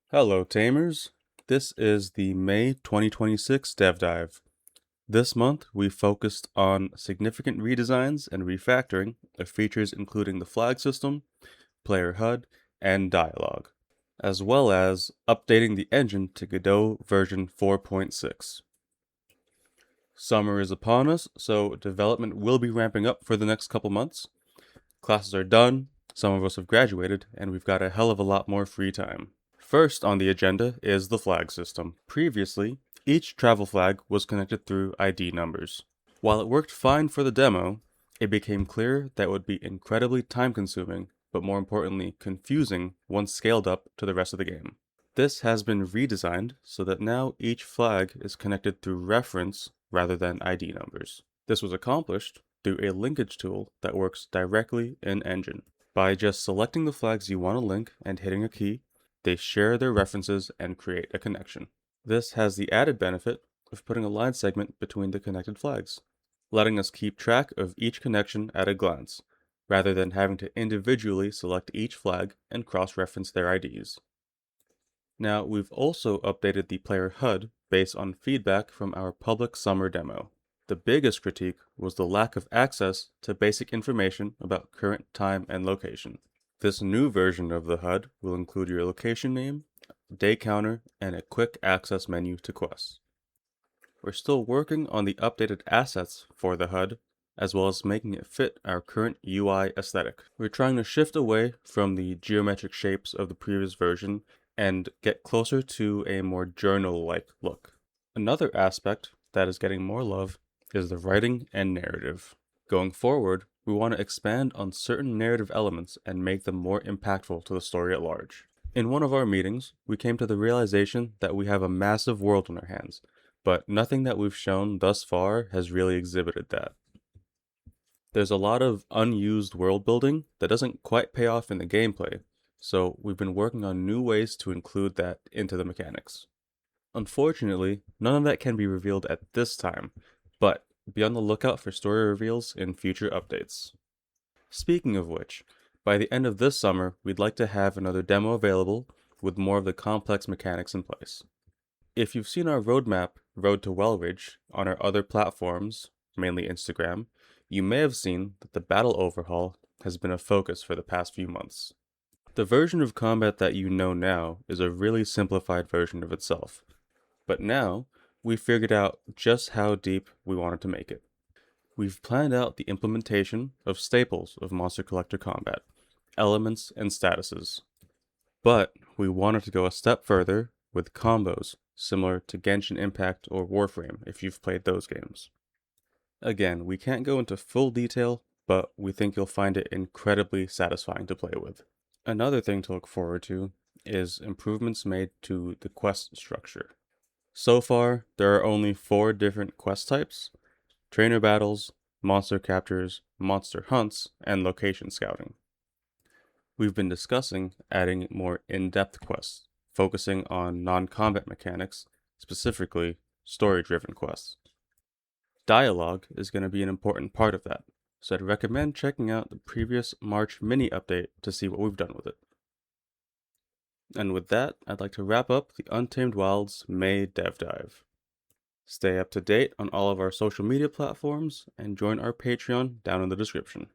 Hello, Tamers. This is the May 2026 Dev Dive. This month, we focused on significant redesigns and refactoring of features including the flag system, player HUD, and dialogue, as well as updating the engine to Godot version 4.6. Summer is upon us, so development will be ramping up for the next couple months. Classes are done, some of us have graduated, and we've got a hell of a lot more free time. First on the agenda is the flag system. Previously, each travel flag was connected through ID numbers. While it worked fine for the demo, it became clear that it would be incredibly time-consuming, but more importantly, confusing once scaled up to the rest of the game. This has been redesigned so that now each flag is connected through reference rather than ID numbers. This was accomplished through a linkage tool that works directly in Engine. By just selecting the flags you want to link and hitting a key, they share their references and create a connection. This has the added benefit of putting a line segment between the connected flags, letting us keep track of each connection at a glance, rather than having to individually select each flag and cross-reference their IDs. Now, we've also updated the player HUD based on feedback from our public summer demo. The biggest critique was the lack of access to basic information about current time and location. This new version of the HUD will include your location name, day counter, and a quick access menu to quests. We're still working on the updated assets for the HUD, as well as making it fit our current UI aesthetic. We're trying to shift away from the geometric shapes of the previous version and get closer to a more journal-like look. Another aspect that is getting more love is the writing and narrative. Going forward, we want to expand on certain narrative elements and make them more impactful to the story at large. In one of our meetings, we came to the realization that we have a massive world on our hands, but nothing that we've shown thus far has really exhibited that. There's a lot of unused world building that doesn't quite pay off in the gameplay, so we've been working on new ways to include that into the mechanics. Unfortunately, none of that can be revealed at this time, but be on the lookout for story reveals in future updates. Speaking of which, by the end of this summer, we'd like to have another demo available with more of the complex mechanics in place. If you've seen our roadmap, Road to Wellridge, on our other platforms, mainly Instagram, you may have seen that the battle overhaul has been a focus for the past few months. The version of combat that you know now is a really simplified version of itself, but now we figured out just how deep we wanted to make it. We've planned out the implementation of staples of Monster Collector combat, elements and statuses. But we wanted to go a step further with combos, similar to Genshin Impact or Warframe if you've played those games. Again, we can't go into full detail, but we think you'll find it incredibly satisfying to play with. Another thing to look forward to is improvements made to the quest structure. So far, there are only 4 different quest types: trainer battles, monster captures, monster hunts, and location scouting. We've been discussing adding more in-depth quests, focusing on non-combat mechanics, specifically story-driven quests. Dialogue is going to be an important part of that, so I'd recommend checking out the previous March mini update to see what we've done with it. And with that, I'd like to wrap up the Untamed Wilds May Dev Dive. Stay up to date on all of our social media platforms and join our Patreon down in the description.